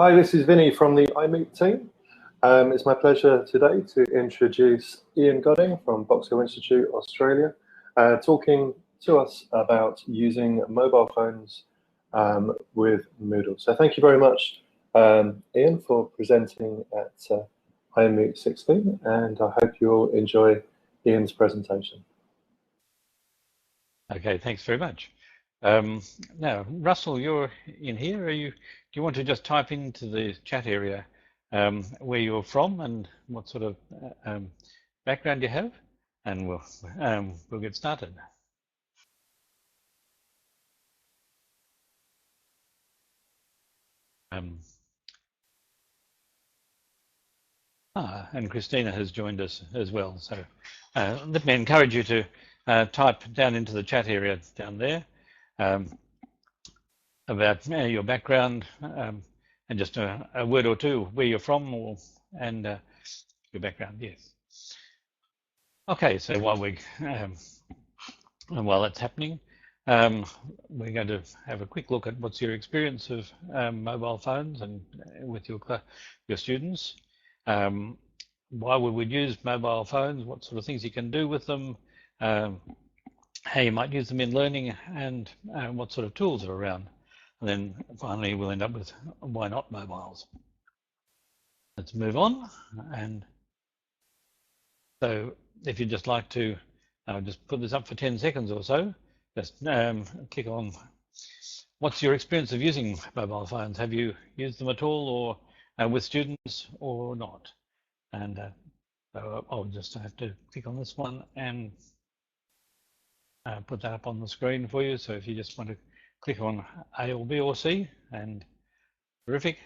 Hi, this is Vinny from the iMoot team. It's my pleasure today to introduce Ian Goding from Box Hill Institute, Australia, talking to us about using mobile phones with Moodle. So thank you very much, Ian, for presenting at iMoot16, and I hope you'll enjoy Ian's presentation. Okay, thanks very much. Now, Russell, you're in here. Do you want to just type into the chat area where you're from and what sort of background you have, and we'll get started. And Christina has joined us as well. So let me encourage you to type down into the chat area down there about your background and just a word or two where you're from and your background. Yes. Okay, so while that's happening, we're going to have a quick look at what's your experience of mobile phones and with your students. Why we would use mobile phones, what sort of things you can do with them, how you might use them in learning, and what sort of tools are around. And then finally we'll end up with why not mobiles. Let's move on. And so if you'd just like to just put this up for 10 seconds or so, just click on what's your experience of using mobile phones. Have you used them at all, or with students, or not? And so I'll just have to click on this one and put that up on the screen for you. So if you just want to click on A or B or C, and terrific.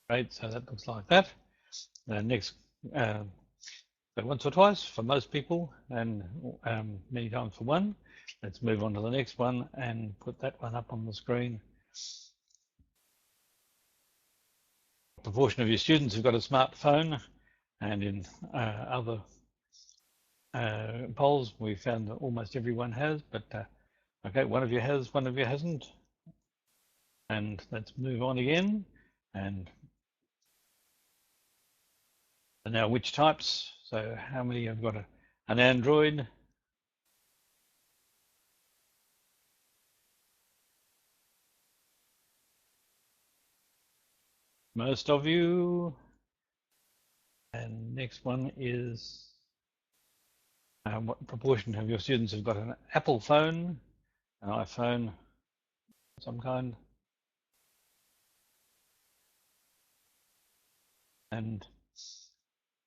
Right, so that looks like that. Next, so once or twice for most people, and many times for one. Let's move on to the next one and put that one up on the screen. A proportion of your students have got a smartphone, and in other polls we found that almost everyone has, but okay, one of you has, one of you hasn't. And let's move on again. And now which types? So how many have got an Android? Most of you. And next one is what proportion of your students have got an Apple phone, an iPhone of some kind? And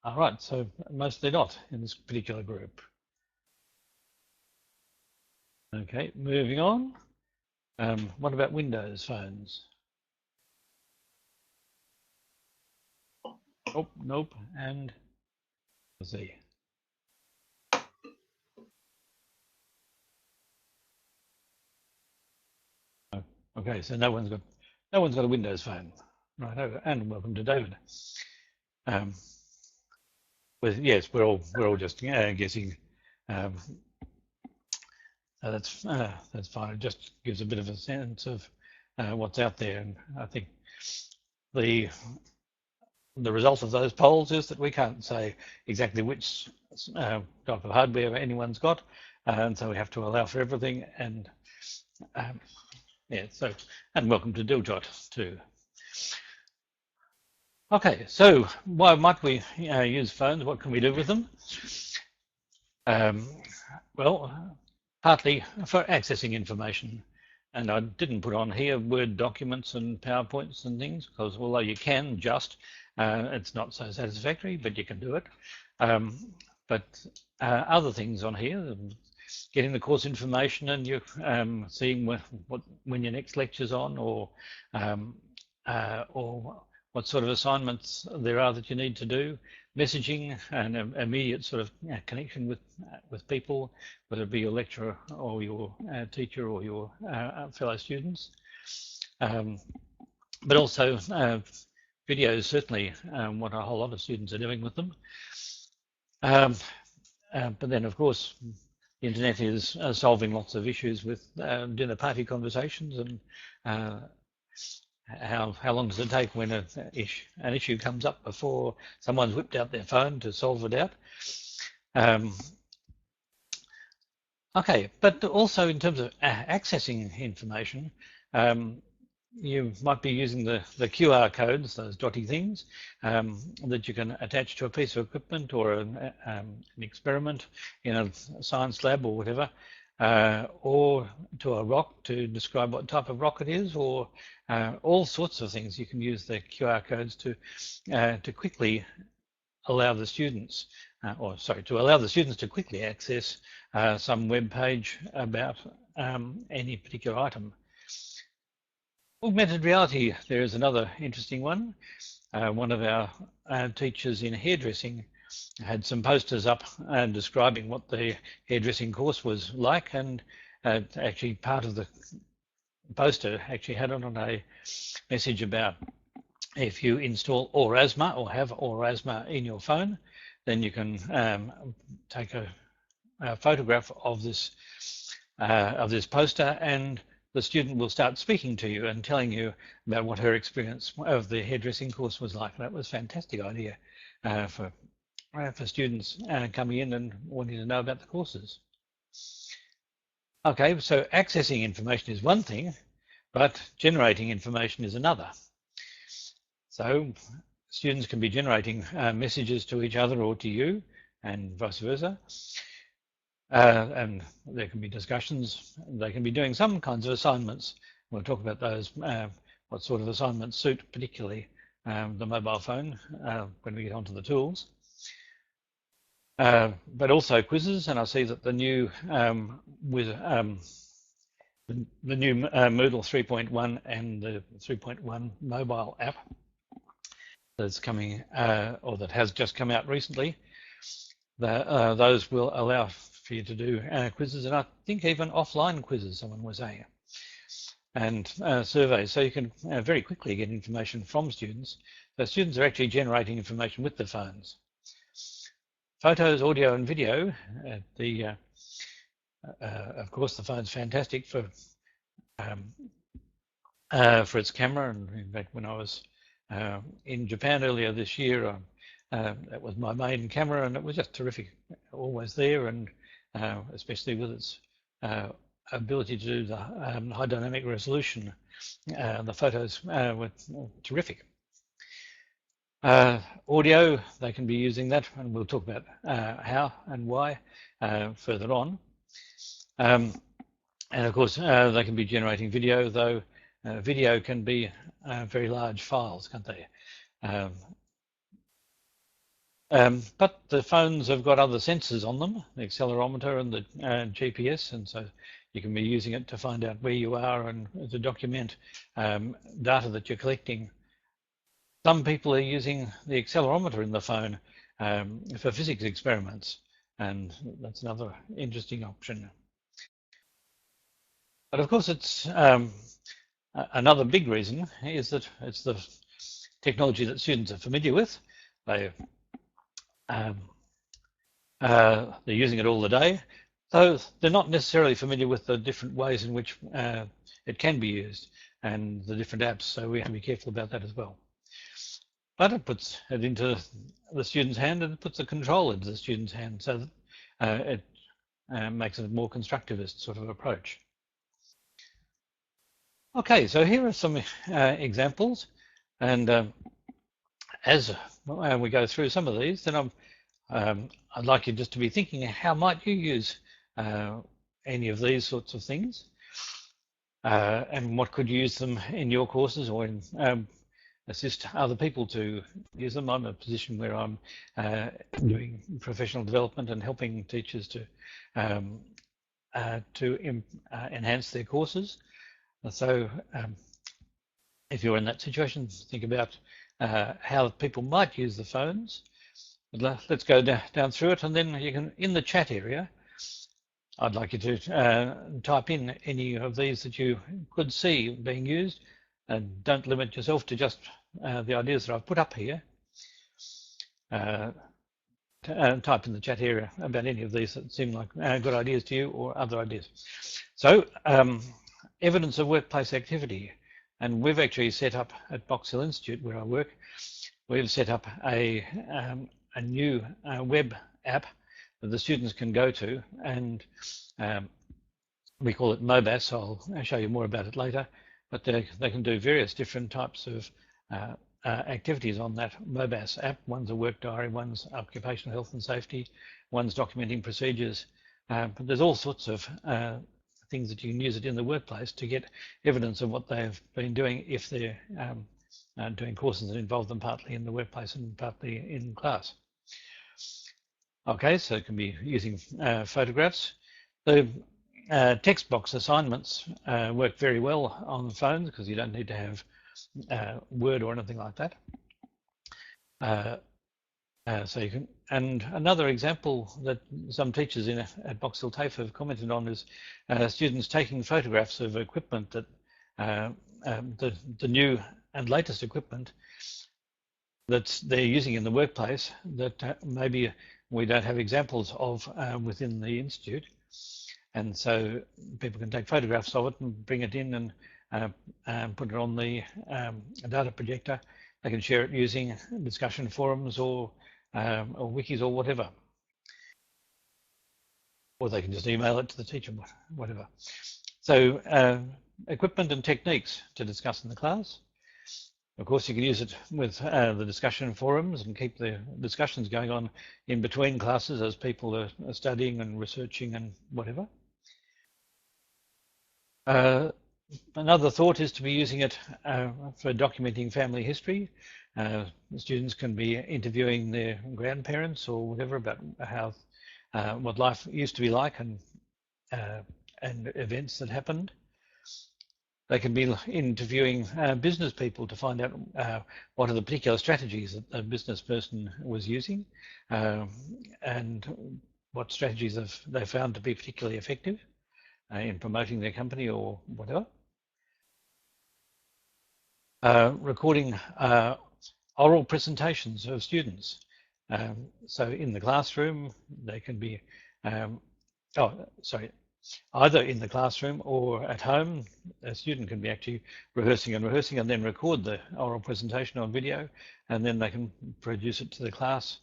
all right, so mostly not in this particular group. Okay, moving on. What about Windows phones? Oh, nope, and let's see. Oh, okay, so no one's got a Windows phone, right? Over, and welcome to David. Yes, we're all just guessing. That's fine. It just gives a bit of a sense of what's out there, and I think the result of those polls is that we can't say exactly which type of hardware anyone's got, and so we have to allow for everything. And yeah, so, and welcome to Diljot too. Okay, so why might we use phones? What can we do with them? Well, partly for accessing information. And I didn't put on here Word documents and PowerPoints and things, because although you can just, it's not so satisfactory, but you can do it. But other things on here, getting the course information, and you seeing when your next lecture's on, or what sort of assignments there are that you need to do, messaging and immediate sort of connection with people, whether it be your lecturer or your teacher or your fellow students, but also videos, certainly what a whole lot of students are doing with them. But then, of course, the internet is solving lots of issues with dinner party conversations, and how long does it take when an issue comes up before someone's whipped out their phone to solve it out. Okay, but also in terms of accessing information, you might be using the QR codes, those dotty things, that you can attach to a piece of equipment or an experiment in a science lab or whatever, or to a rock to describe what type of rock it is, or all sorts of things. You can use the QR codes to quickly allow the students, to allow the students to quickly access some web page about any particular item. Augmented reality, there is another interesting one. One of our teachers in hairdressing had some posters up describing what the hairdressing course was like, and actually part of the poster actually had on a message about if you install Aurasma or have Aurasma in your phone, then you can take a photograph of this poster, and the student will start speaking to you and telling you about what her experience of the hairdressing course was like. That was a fantastic idea for students coming in and wanting to know about the courses. Okay, so accessing information is one thing, but generating information is another. So students can be generating messages to each other or to you, and vice versa. And there can be discussions. They can be doing some kinds of assignments. We'll talk about those, what sort of assignments suit particularly the mobile phone when we get onto the tools. But also quizzes, and I see that the new Moodle 3.1 and the 3.1 mobile app that's coming, or that has just come out recently, those will allow for you to do quizzes, and I think even offline quizzes, someone was saying, and surveys, so you can very quickly get information from students. So students are actually generating information with their phones. Photos, audio, and video. Of course, the phone's fantastic for its camera, and in fact, when I was in Japan earlier this year, that was my main camera, and it was just terrific, always there, and especially with its ability to do the high dynamic resolution. The photos were terrific. Audio, they can be using that, and we'll talk about how and why further on. And of course, they can be generating video, though video can be very large files, can't they? But the phones have got other sensors on them, the accelerometer and the GPS, and so you can be using it to find out where you are and to document data that you're collecting. Some people are using the accelerometer in the phone for physics experiments, and that's another interesting option. But of course, it's another big reason is that it's the technology that students are familiar with. They're using it all the day, so they're not necessarily familiar with the different ways in which it can be used and the different apps, so we have to be careful about that as well. But it puts it into the student's hand, and it puts the control into the student's hand, so that it makes it a more constructivist sort of approach. Okay, so here are some examples, and as we go through some of these, then I'd like you just to be thinking, how might you use any of these sorts of things, and what could you use them in your courses or in assist other people to use them. I'm in a position where I'm doing professional development and helping teachers to enhance their courses. So if you're in that situation, think about how people might use the phones. Let's go down through it, and then you can, in the chat area, I'd like you to type in any of these that you could see being used, and don't limit yourself to just the ideas that I've put up here. type in the chat area about any of these that seem like good ideas to you or other ideas. So evidence of workplace activity. And we've actually set up at Box Hill Institute, where I work, we've set up a new web app that the students can go to, and we call it MOBAS. I'll show you more about it later, but they can do various different types of activities on that MOBAS app. One's a work diary, one's occupational health and safety, one's documenting procedures, but there's all sorts of things that you can use it in the workplace to get evidence of what they've been doing if they're doing courses that involve them partly in the workplace and partly in class. Okay, so it can be using photographs. The text box assignments work very well on phones because you don't need to have Word or anything like that. So you can, and another example that some teachers at Box Hill TAFE have commented on is students taking photographs of equipment that the new and latest equipment that they're using in the workplace that maybe we don't have examples of within the institute, and so people can take photographs of it and bring it in and put it on the data projector. They can share it using discussion forums or wikis or whatever. Or they can just email it to the teacher, whatever. So equipment and techniques to discuss in the class. Of course, you can use it with the discussion forums and keep the discussions going on in between classes as people are studying and researching and whatever. Another thought is to be using it for documenting family history. Students can be interviewing their grandparents or whatever about how what life used to be like and events that happened. They can be interviewing business people to find out what are the particular strategies that a business person was using and what strategies they found to be particularly effective in promoting their company or whatever. Recording oral presentations of students. So in the classroom, they can be, either in the classroom or at home, a student can be actually rehearsing and then record the oral presentation on video, and then they can produce it to the class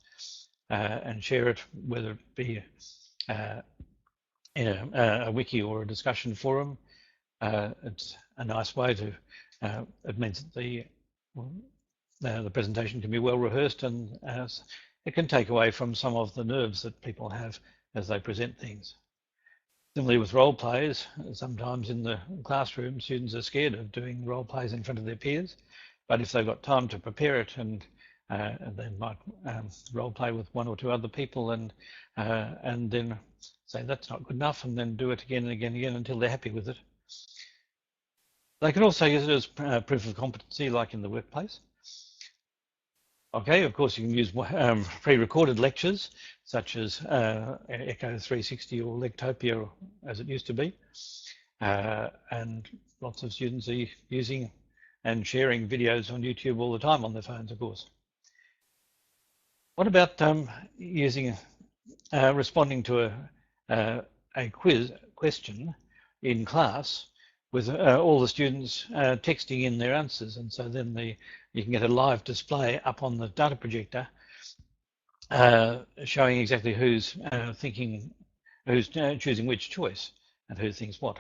and share it, whether it be in a wiki or a discussion forum. It's a nice way to, it means that the presentation can be well rehearsed, and it can take away from some of the nerves that people have as they present things. Similarly with role plays, sometimes in the classroom, students are scared of doing role plays in front of their peers, but if they've got time to prepare it and they might role play with one or two other people and then say that's not good enough, and then do it again and again and again until they're happy with it. They can also use it as proof of competency, like in the workplace. Okay, of course you can use pre-recorded lectures such as Echo 360 or Lectopia as it used to be, and lots of students are using and sharing videos on YouTube all the time on their phones, of course. What about using responding to a question in class with all the students texting in their answers, and so then you can get a live display up on the data projector showing exactly who's choosing which choice and who thinks what.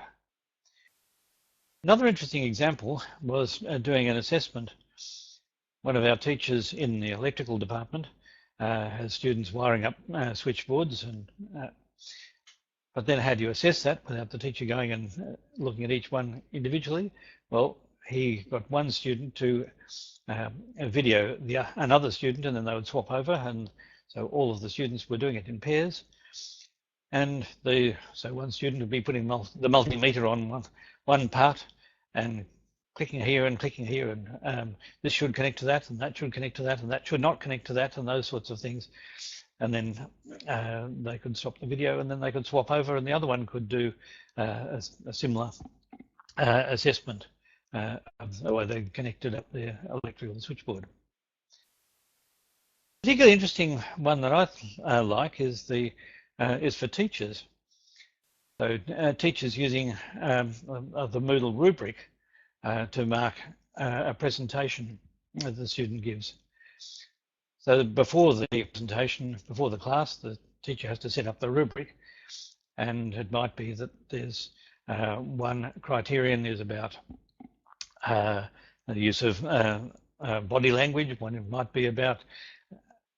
Another interesting example was doing an assessment. One of our teachers in the electrical department has students wiring up switchboards, and but then how do you assess that without the teacher going and looking at each one individually? Well, he got one student to video another student, and then they would swap over, and so all of the students were doing it in pairs. And so one student would be putting the multimeter on one part and clicking here and clicking here, and this should connect to that, and that should connect to that, and that should not connect to that, and those sorts of things. And then they could stop the video, and then they could swap over, and the other one could do a similar assessment of the way they connected up their electrical switchboard. particularly interesting one that I like is for teachers. So teachers using the Moodle Rubric to mark a presentation that the student gives. So before the presentation, before the class, the teacher has to set up the rubric, and it might be that there's one criterion is about the use of body language. One it might be about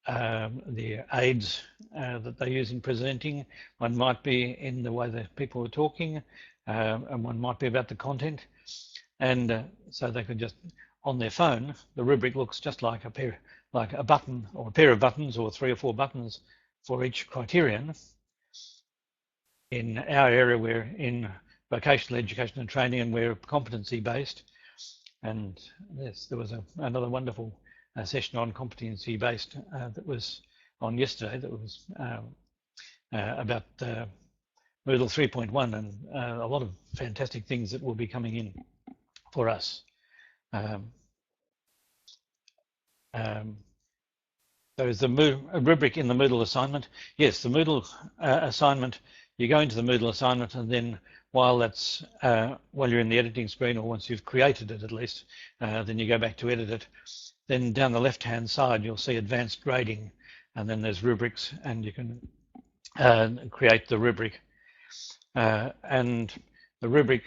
the aids that they use in presenting. One might be in the way that people are talking, and one might be about the content. And so they could just, on their phone, the rubric looks just like a button or a pair of buttons or 3 or 4 buttons for each criterion. In our area, we're in vocational education and training, and we're competency based. And yes, there was another wonderful session on competency based that was on yesterday that was about Moodle 3.1 and a lot of fantastic things that will be coming in for us. So is the rubric in the Moodle assignment? Yes, the Moodle assignment, you go into the Moodle assignment, and then while you're in the editing screen, or once you've created it at least, then you go back to edit it. Then down the left-hand side, you'll see advanced grading, and then there's rubrics, and you can create the rubric. And the rubric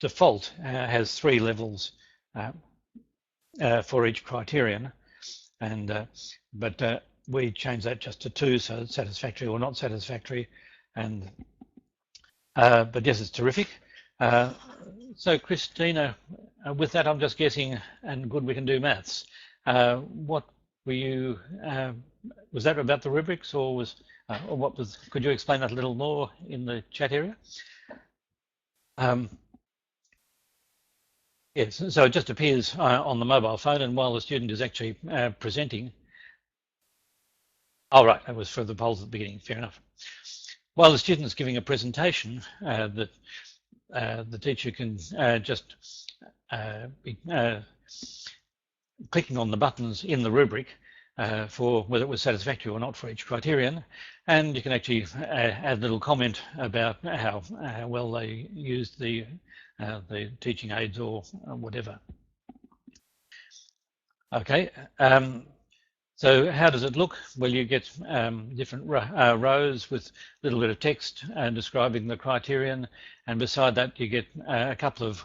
default has 3 levels for each criterion, and but we change that just to 2, so it's satisfactory or not satisfactory. And but yes, it's terrific. So Christina, with that, I'm just guessing, and good, we can do maths. What were you? Was that about the rubrics, or what was? Could you explain that a little more in the chat area? Yes, so it just appears on the mobile phone, and while the student is actually presenting. Oh, right, that was for the polls at the beginning, fair enough. While the student is giving a presentation, the teacher can just be clicking on the buttons in the rubric for whether it was satisfactory or not for each criterion, and you can actually add a little comment about how well they used the teaching aids or whatever. Okay, so how does it look? Well, you get different rows with a little bit of text describing the criterion, and beside that you get a couple of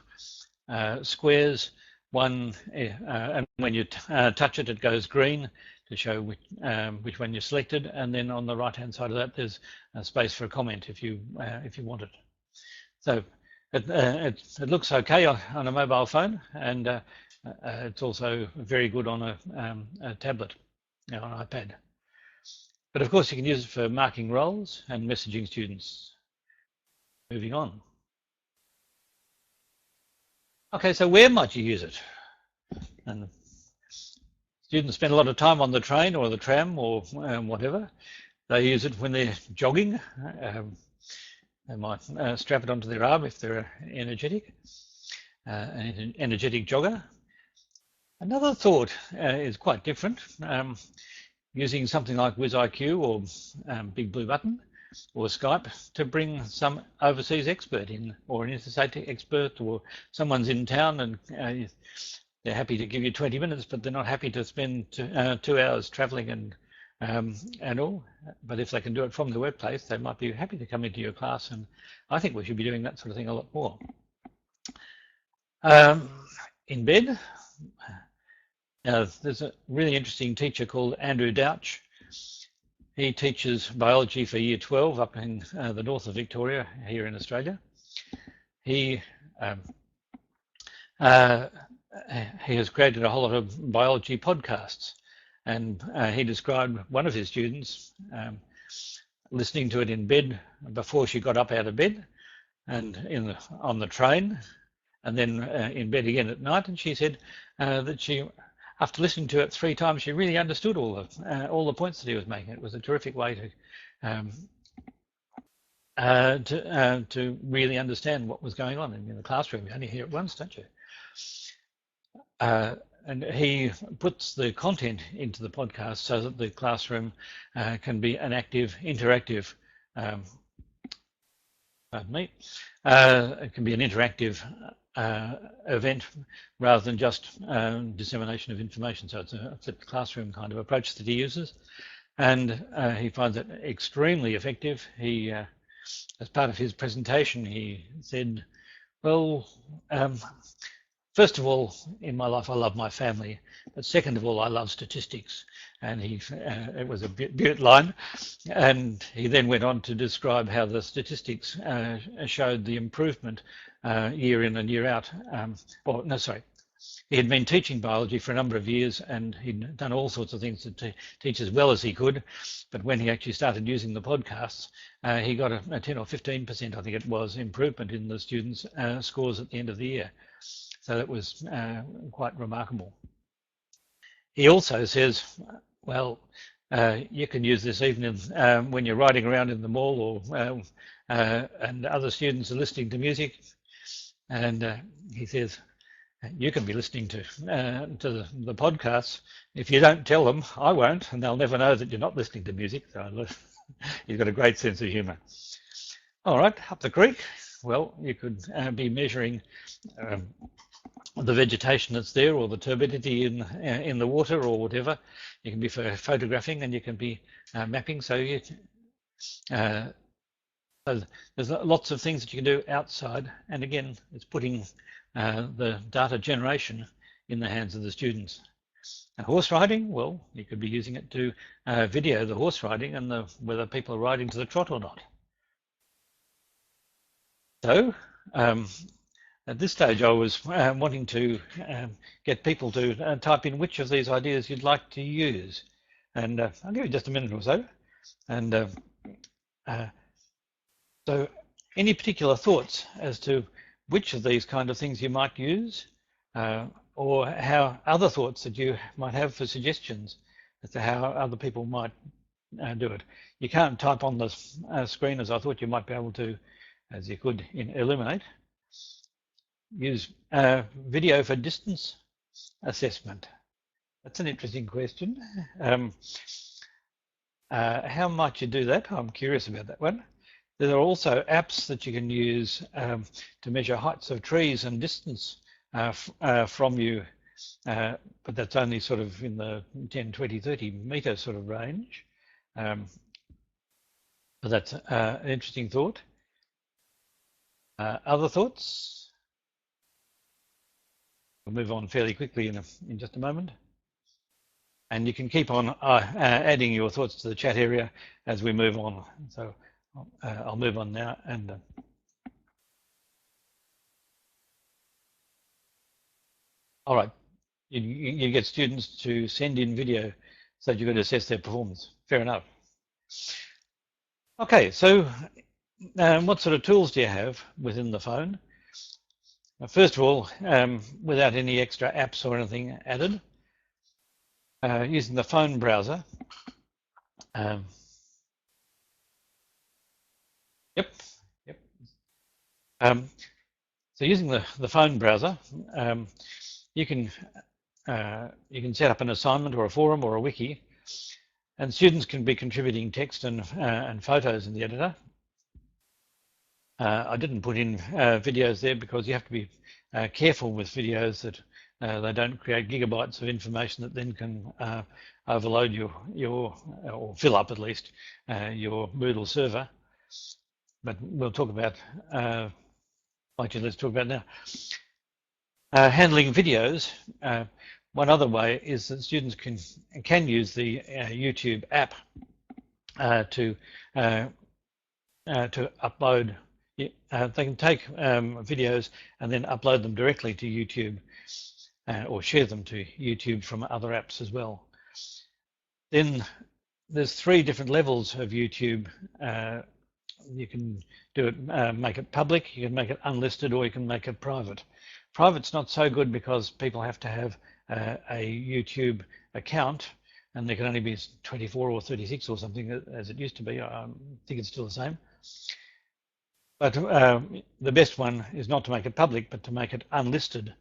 squares. One, and when you touch it, it goes green to show which one you selected, and then on the right-hand side of that, there's a space for a comment if you want it. So it looks okay on a mobile phone, and it's also very good on a tablet, on an iPad. But of course, you can use it for marking roles and messaging students. Moving on. Okay, so where might you use it? And students spend a lot of time on the train or the tram or whatever. They use it when they're jogging. They might strap it onto their arm if they're energetic, an energetic jogger. Another thought is quite different. Using something like WizIQ or Big Blue Button or Skype to bring some overseas expert in, or an interstate expert, or someone's in town and they're happy to give you 20 minutes, but they're not happy to spend 2 hours traveling and all. But if they can do it from their workplace, they might be happy to come into your class, and I think we should be doing that sort of thing a lot more. In bed, there's a really interesting teacher called Andrew Douch. He teaches biology for year 12 up in the north of Victoria here in Australia. He has created a whole lot of biology podcasts, and he described one of his students listening to it in bed before she got up out of bed, and on the train, and then in bed again at night. And she said that she, after listening to it 3 times, she really understood all the points that he was making. It was a terrific way to really understand what was going on in the classroom. You only hear it once, don't you? and he puts the content into the podcast so that the classroom can be an active, interactive, pardon me, it can be an interactive event rather than just dissemination of information. So it's a flipped classroom kind of approach that he uses, and he finds it extremely effective. He, as part of his presentation, he said, well, first of all, in my life, I love my family, but second of all, I love statistics. And it was a bit line, and he then went on to describe how the statistics showed the improvement year in and year out. He had been teaching biology for a number of years, and he'd done all sorts of things to teach as well as he could. But when he actually started using the podcasts, he got a 10 or 15%, I think it was, improvement in the students' scores at the end of the year. So that was quite remarkable. He also says, well, you can use this even in, when you're riding around in the mall, or and other students are listening to music. And he says, you can be listening to the podcasts. If you don't tell them, I won't, and they'll never know that you're not listening to music. So you've got a great sense of humour. All right, up the creek. Well, you could be measuring the vegetation that's there, or the turbidity in the water, or whatever. You can be photographing, and you can be mapping. So there's lots of things that you can do outside, and again, it's putting the data generation in the hands of the students. Horse riding, well, you could be using it to video the horse riding and whether people are riding to the trot or not. So at this stage, I was wanting to get people to type in which of these ideas you'd like to use. And I'll give you just a minute or so. And so any particular thoughts as to which of these kind of things you might use, or how other thoughts that you might have for suggestions as to how other people might do it. You can't type on the screen as I thought you might be able to, as you could in Illuminate. Use video for distance assessment. That's an interesting question. How might you do that? I'm curious about that one. There are also apps that you can use to measure heights of trees and distance from you, but that's only sort of in the 10, 20, 30 meter sort of range. But that's an interesting thought. Other thoughts? We'll move on fairly quickly in just a moment. And you can keep on adding your thoughts to the chat area as we move on. So I'll move on now. And all right, you get students to send in video so that you can assess their performance. Fair enough. Okay, so what sort of tools do you have within the phone? First of all, without any extra apps or anything added, using the phone browser. Yep. So using the phone browser, you can set up an assignment or a forum or a wiki, and students can be contributing text and photos in the editor. I didn't put in videos there because you have to be careful with videos that they don't create gigabytes of information that then can overload your or fill up at least your Moodle server. But we'll talk about let's talk about now. Handling videos. One other way is that students can use the YouTube app to upload. They can take videos and then upload them directly to YouTube or share them to YouTube from other apps as well. Then there's 3 different levels of YouTube. You can do it, make it public, you can make it unlisted, or you can make it private. Private's not so good because people have to have a YouTube account, and there can only be 24 or 36 or something as it used to be. I think it's still the same. But the best one is not to make it public, but to make it unlisted.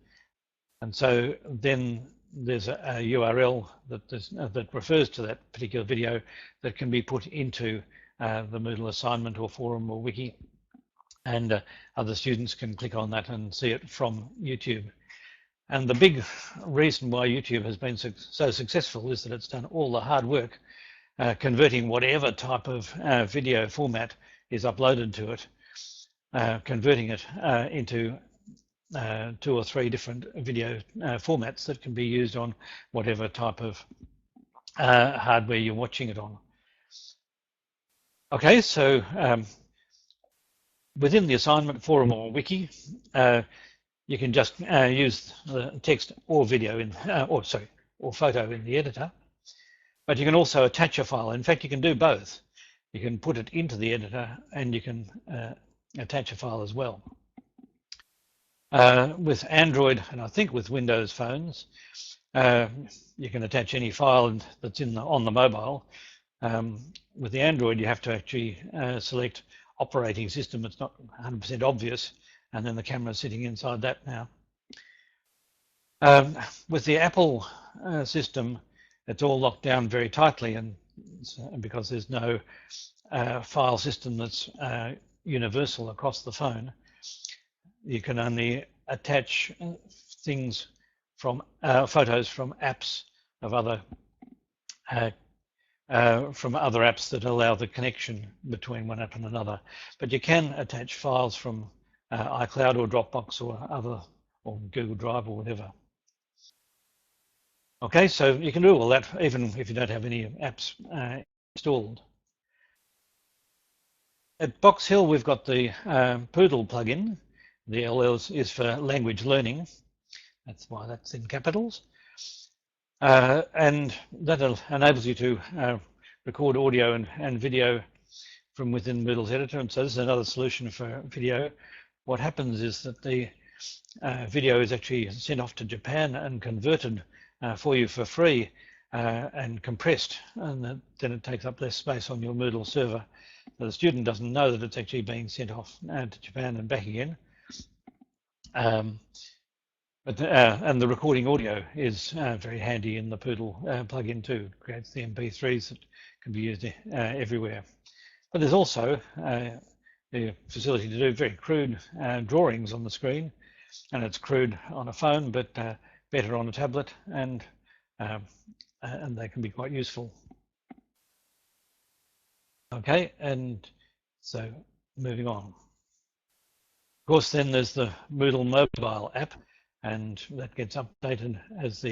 And so then there's a URL that refers to that particular video that can be put into the Moodle assignment or forum or wiki, and other students can click on that and see it from YouTube. And the big reason why YouTube has been so successful is that it's done all the hard work converting whatever type of video format is uploaded to it, converting it into 2 or 3 different video formats that can be used on whatever type of hardware you're watching it on. Okay, so within the assignment forum or wiki, you can just use the text or video in, or photo in the editor, but you can also attach a file. In fact, you can do both. You can put it into the editor and you can attach a file as well. With Android and I think with Windows phones, you can attach any file that's on the mobile. With the Android, you have to actually select operating system. It's not 100% obvious, and then the camera sitting inside that now. With the Apple system, it's all locked down very tightly, and because there's no file system that's universal across the phone, you can only attach things from photos from apps of other apps that allow the connection between one app and another. But you can attach files from iCloud or Dropbox or Google Drive or whatever. Okay, so you can do all that even if you don't have any apps installed. At Box Hill, we've got the Poodle plugin. The L is for language learning. That's why that's in capitals. And that enables you to record audio and video from within Moodle's editor. And so this is another solution for video. What happens is that the video is actually sent off to Japan and converted for you for free and compressed, and then it takes up less space on your Moodle server. So the student doesn't know that it's actually being sent off to Japan and back again. And the recording audio is very handy in the Poodle plugin too. It creates the MP3s that can be used everywhere. But there's also the facility to do very crude drawings on the screen, and it's crude on a phone, but better on a tablet, and they can be quite useful. Okay, and so moving on. Of course, then there's the Moodle Mobile App, and that gets updated as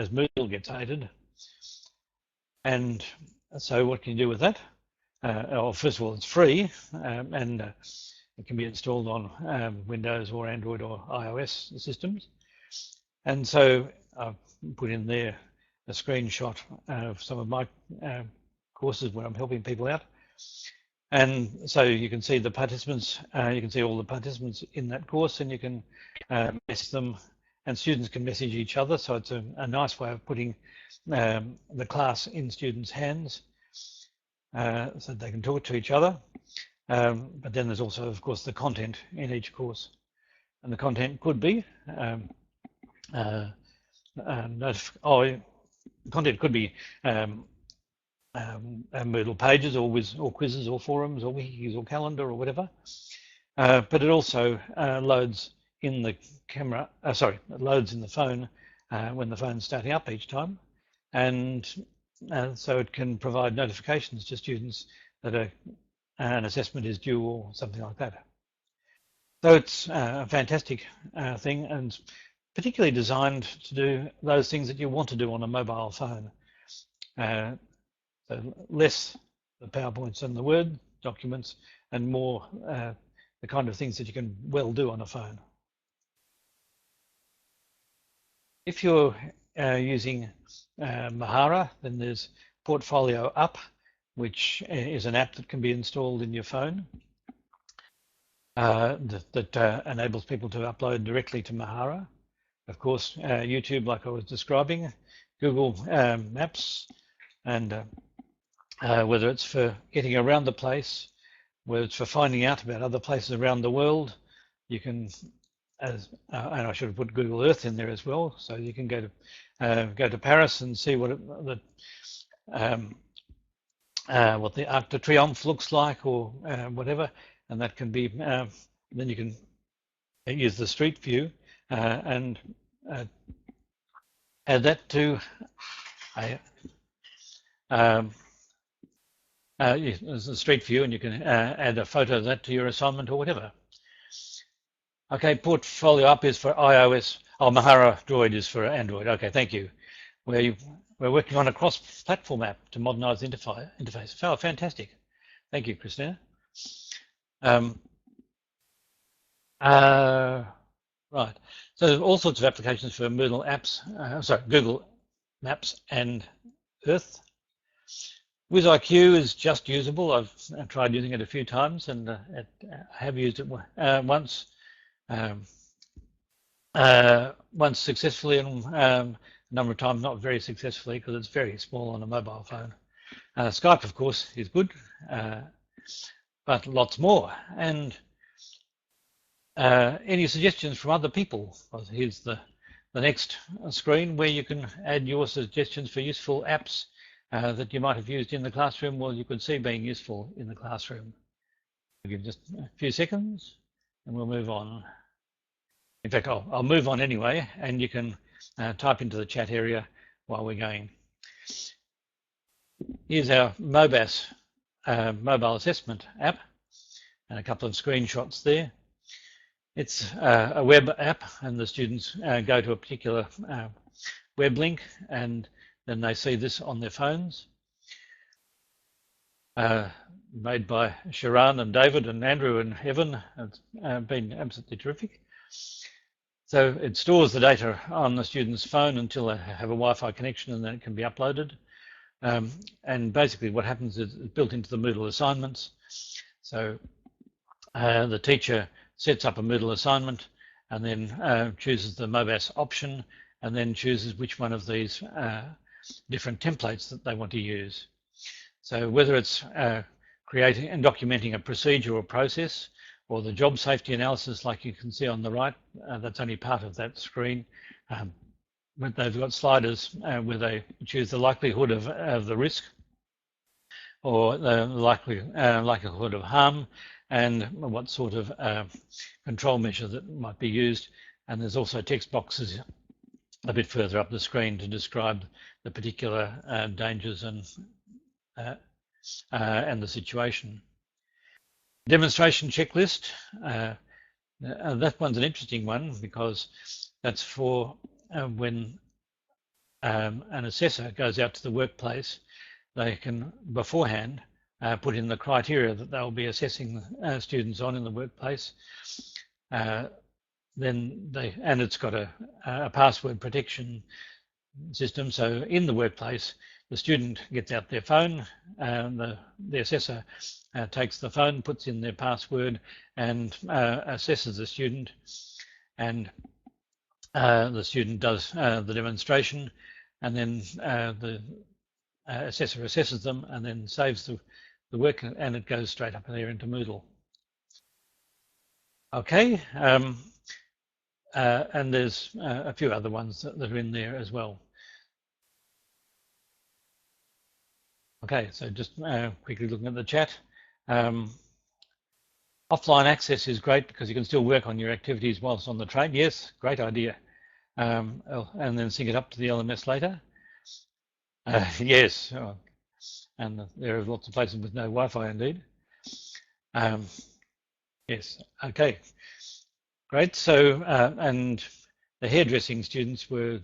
Moodle gets updated. And so what can you do with that? Well, first of all, it's free, and it can be installed on Windows or Android or iOS systems. And so I've put in there a screenshot of some of my courses where I'm helping people out. And so you can see the participants, you can see all the participants in that course, and you can message them, and students can message each other. So it's a nice way of putting the class in students' hands so they can talk to each other. But then there's also, of course, the content in each course. And the content could be content could be Moodle pages or quizzes or forums or wikis or calendar or whatever. But it also loads in the camera, loads in the phone when the phone's starting up each time. And so it can provide notifications to students that an assessment is due or something like that. So it's a fantastic thing, and particularly designed to do those things that you want to do on a mobile phone. So less the PowerPoints and the Word documents, and more the kind of things that you can well do on a phone. If you're using Mahara, then there's Portfolio Up, which is an app that can be installed in your phone that enables people to upload directly to Mahara. Of course, YouTube, like I was describing, Google Maps, and whether it's for getting around the place, whether it's for finding out about other places around the world, you can and I should have put Google Earth in there as well, so you can go to Paris and see what the Arc de Triomphe looks like, or whatever, and that can be. Then you can use the street view and add that to there's a street view, and you can add a photo of that to your assignment or whatever. Okay, Portfolio Up is for iOS. Oh, Mahara Droid is for Android. Okay, thank you. We're working on a cross-platform app to modernize the interface. Oh, fantastic. Thank you, Christina. Right. So there's all sorts of applications for Moodle apps. Google Maps and Earth. WizIQ is just usable. I've tried using it a few times, and I have used it once. Once successfully, and a number of times not very successfully, because it's very small on a mobile phone. Skype, of course, is good, but lots more. And any suggestions from other people? Well, here's the next screen where you can add your suggestions for useful apps that you might have used in the classroom, or you could see being useful in the classroom. I'll give just a few seconds and we'll move on. In fact, I'll move on anyway, and you can type into the chat area while we're going. Here's our MOBAS mobile assessment app, and a couple of screenshots there. It's a web app, and the students go to a particular web link, and then they see this on their phones. Made by Sharon and David and Andrew and Evan. It's been absolutely terrific. So it stores the data on the student's phone until they have a Wi-Fi connection, and then it can be uploaded. And basically what happens is it's built into the Moodle assignments. So the teacher sets up a Moodle assignment and then chooses the MOBAS option, and then chooses which one of these different templates that they want to use. So whether it's creating and documenting a procedure or process, or the job safety analysis, like you can see on the right, that's only part of that screen. But they've got sliders where they choose the likelihood of the risk, or the likelihood of harm, and what sort of control measure that might be used. And there's also text boxes a bit further up the screen to describe the particular dangers and the situation. Demonstration checklist. That one's an interesting one, because that's for when an assessor goes out to the workplace, they can beforehand put in the criteria that they'll be assessing students on in the workplace. And it's got a password protection system. So in the workplace, the student gets out their phone, and the assessor takes the phone, puts in their password, and assesses the student. And the student does the demonstration, and then the assessor assesses them and then saves the work, and it goes straight up there into Moodle. Okay, and there's a few other ones that are in there as well. Okay, so just quickly looking at the chat. Offline access is great because you can still work on your activities whilst on the train. Yes, great idea. And then sync it up to the LMS later. Yes, and there are lots of places with no Wi-Fi indeed. Yes, okay, great. So, and the hairdressing students were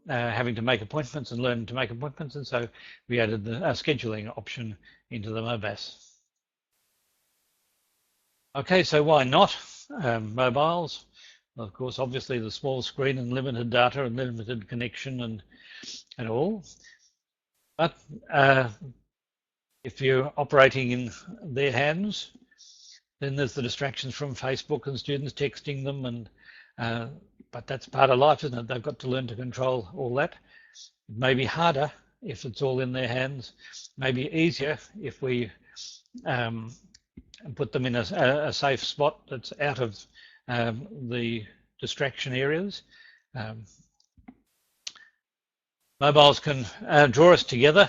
having to make appointments and learn to make appointments, and so we added the scheduling option into the MOBAS. Okay, so why not mobiles? Well, of course, obviously the small screen and limited data and limited connection and all. But if you're operating in their hands, then there's the distractions from Facebook and students texting them, and but that's part of life, isn't it? They've got to learn to control all that. It may be harder if it's all in their hands, maybe easier if we put them in a safe spot that's out of the distraction areas. Mobiles can draw us together.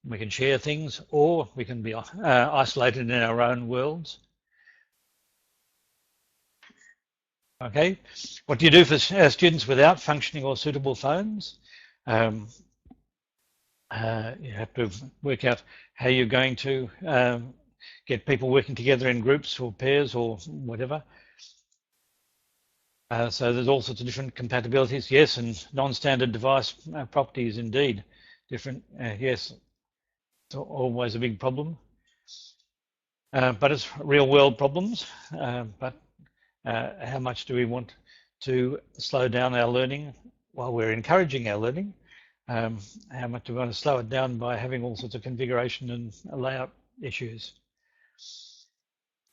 We can share things, or we can be isolated in our own worlds. Okay, what do you do for students without functioning or suitable phones? You have to work out how you're going to get people working together in groups or pairs or whatever. So there's all sorts of different compatibilities. Yes, and non-standard device properties indeed. Different, yes, it's always a big problem. But it's real world problems. But how much do we want to slow down our learning while we're encouraging our learning? How much do we want to slow it down by having all sorts of configuration and layout issues?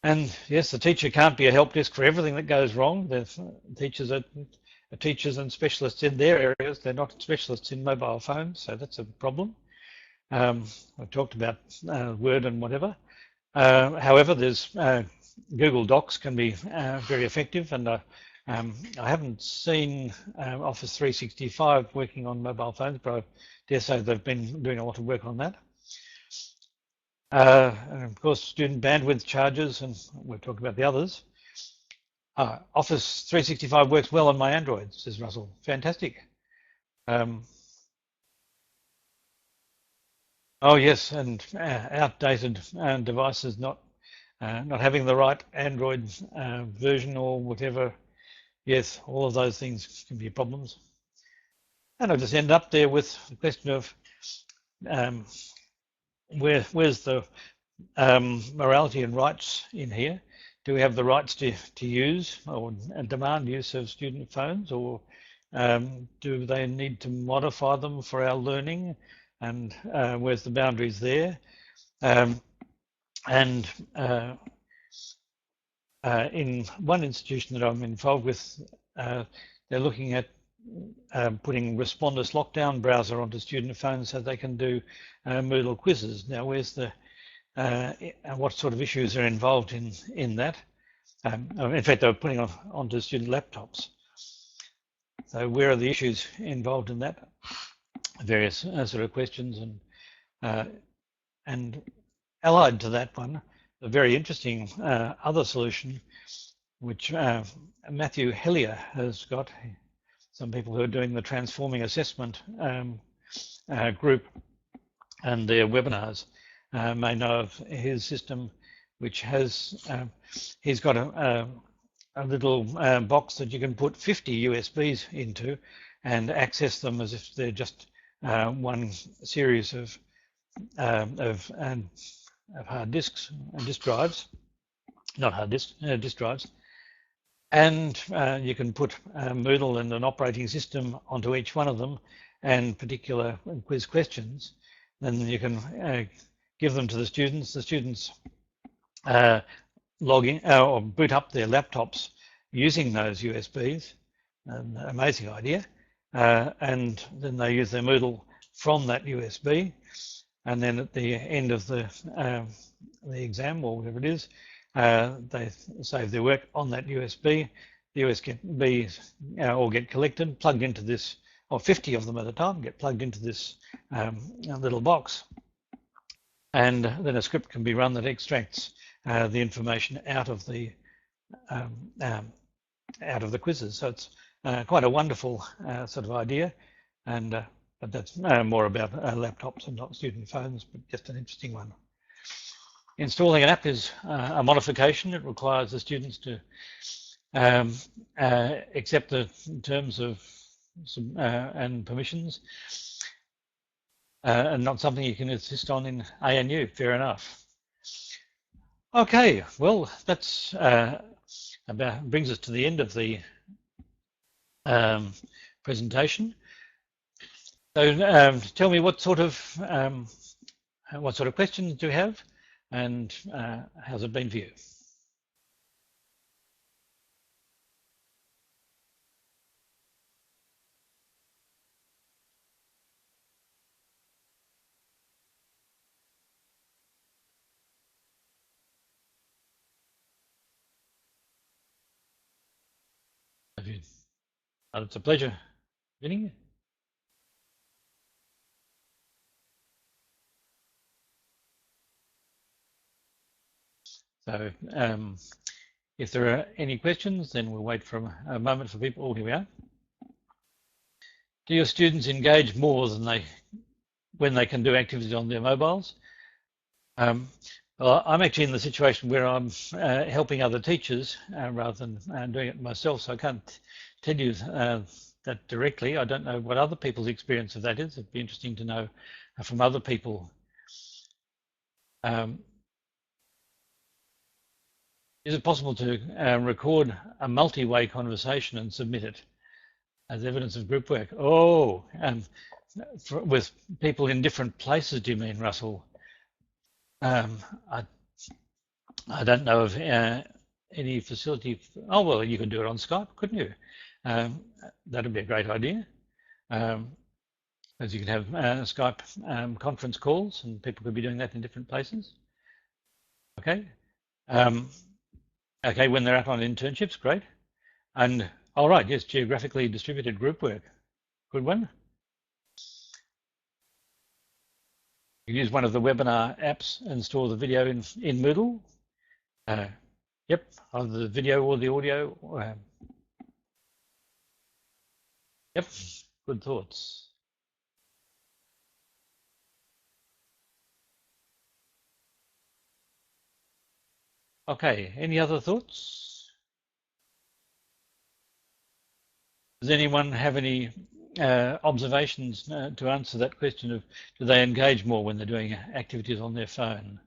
And yes, the teacher can't be a help desk for everything that goes wrong. The teachers are teachers and specialists in their areas. They're not specialists in mobile phones, so that's a problem. I've talked about Word and whatever. However, there's Google Docs can be very effective, and I haven't seen Office 365 working on mobile phones, but I dare say they've been doing a lot of work on that. And of course, student bandwidth charges, and we'll talk about the others. Office 365 works well on my Android, says Russell. Fantastic. Oh yes, and outdated devices not having the right Android version or whatever. Yes, all of those things can be problems. And I'll just end up there with the question of where's the morality and rights in here? Do we have the rights to use or demand use of student phones, or do they need to modify them for our learning? And where's the boundaries there? In one institution that I'm involved with, they're looking at putting Respondus Lockdown browser onto student phones so they can do Moodle quizzes. Now, where's the what sort of issues are involved in that? In fact, they were putting onto student laptops. So, where are the issues involved in that? Various sort of questions, and allied to that one, a very interesting other solution, which Matthew Hellier has got. Some people who are doing the Transforming Assessment group and their webinars may know of his system, which has, he's got a little box that you can put 50 USBs into and access them as if they're just one series of hard disks and disk drives, not hard disks, disk drives. And you can put Moodle and an operating system onto each one of them and particular quiz questions. Then you can give them to the students. The students log in or boot up their laptops using those USBs. An amazing idea. And then they use their Moodle from that USB. And then at the end of the exam or whatever it is, they save their work on that USB. The USBs all get collected, plugged into this, or 50 of them at a time get plugged into this little box. And then a script can be run that extracts the information out of the quizzes. So it's quite a wonderful sort of idea, and but that's more about laptops and not student phones, but just an interesting one. Installing an app is a modification. It requires the students to accept the terms of and permissions, and not something you can insist on in ANU. Fair enough. Okay, well, that's brings us to the end of the presentation. So tell me what sort of questions do you have, and how's it been for you? it's a pleasure meeting you. So if there are any questions, then we'll wait for a moment for people. Oh, here we are. Do your students engage more than when they can do activities on their mobiles? Well, I'm actually in the situation where I'm helping other teachers rather than doing it myself, so I can't tell you that directly. I don't know what other people's experience of that is. It'd be interesting to know from other people. Is it possible to record a multi-way conversation and submit it as evidence of group work? Oh, with people in different places, do you mean, Russell? I don't know of any facility. Oh, well, you could do it on Skype, couldn't you? That'd be a great idea. As you could have Skype conference calls, and people could be doing that in different places. Okay. Okay, when they're out on internships, great. And all right, yes, geographically distributed group work, good one. You use one of the webinar apps and store the video in Moodle. Yep, either the video or the audio. Yep, good thoughts. Okay, any other thoughts? Does anyone have any observations to answer that question of do they engage more when they're doing activities on their phone?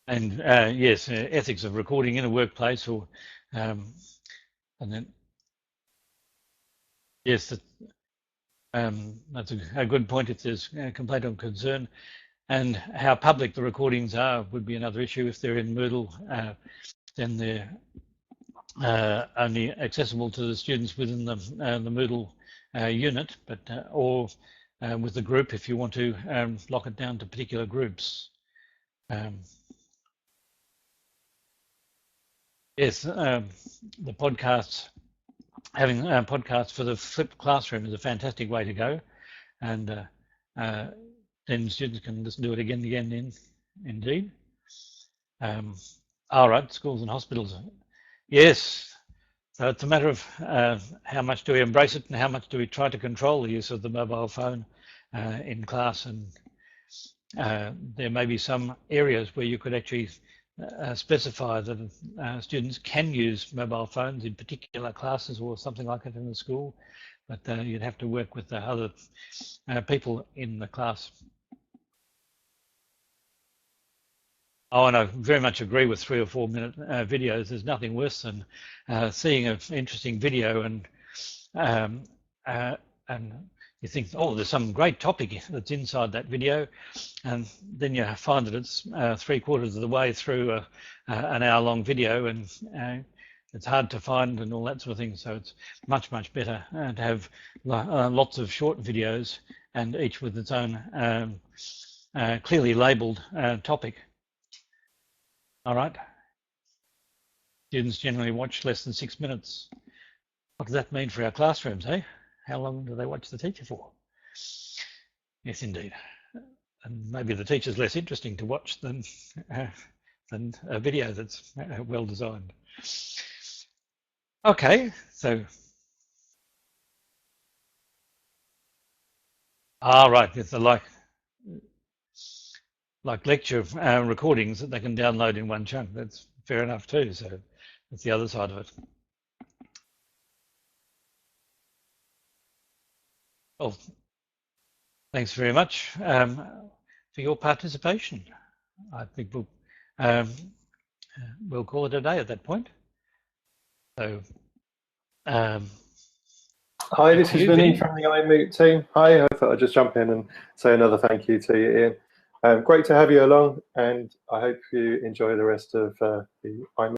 And yes, ethics of recording in a workplace, or and then yes, that's a good point. If there's a complaint or concern, and how public the recordings are would be another issue. If they're in Moodle, then they're only accessible to the students within the Moodle unit, but or with the group if you want to lock it down to particular groups. Yes, the podcasts, having podcasts for the flipped classroom is a fantastic way to go, and then students can just do it again and again. Indeed. All right, schools and hospitals. Yes, so it's a matter of how much do we embrace it and how much do we try to control the use of the mobile phone in class, and there may be some areas where you could actually specify that students can use mobile phones in particular classes or something like it in the school, but you'd have to work with the other people in the class. Oh, and I very much agree with 3 or 4 minute videos. There's nothing worse than seeing an interesting video and you think, oh, there's some great topic that's inside that video, and then you find that it's 3/4 of the way through an hour-long video, and it's hard to find and all that sort of thing. So it's much better to have lots of short videos, and each with its own clearly labelled topic. All right. Students generally watch less than 6 minutes. What does that mean for our classrooms, eh? How long do they watch the teacher for? Yes, indeed. And maybe the teacher's less interesting to watch than a video that's well designed. Okay, so. Right, it's like lecture recordings that they can download in one chunk. That's fair enough too. So that's the other side of it. Well, thanks very much for your participation. I think we'll call it a day at that point. So, hi, this is Vinny from the iMoot team. Hi, I thought I'd just jump in and say another thank you to you, Ian. Great to have you along, and I hope you enjoy the rest of the iMoot.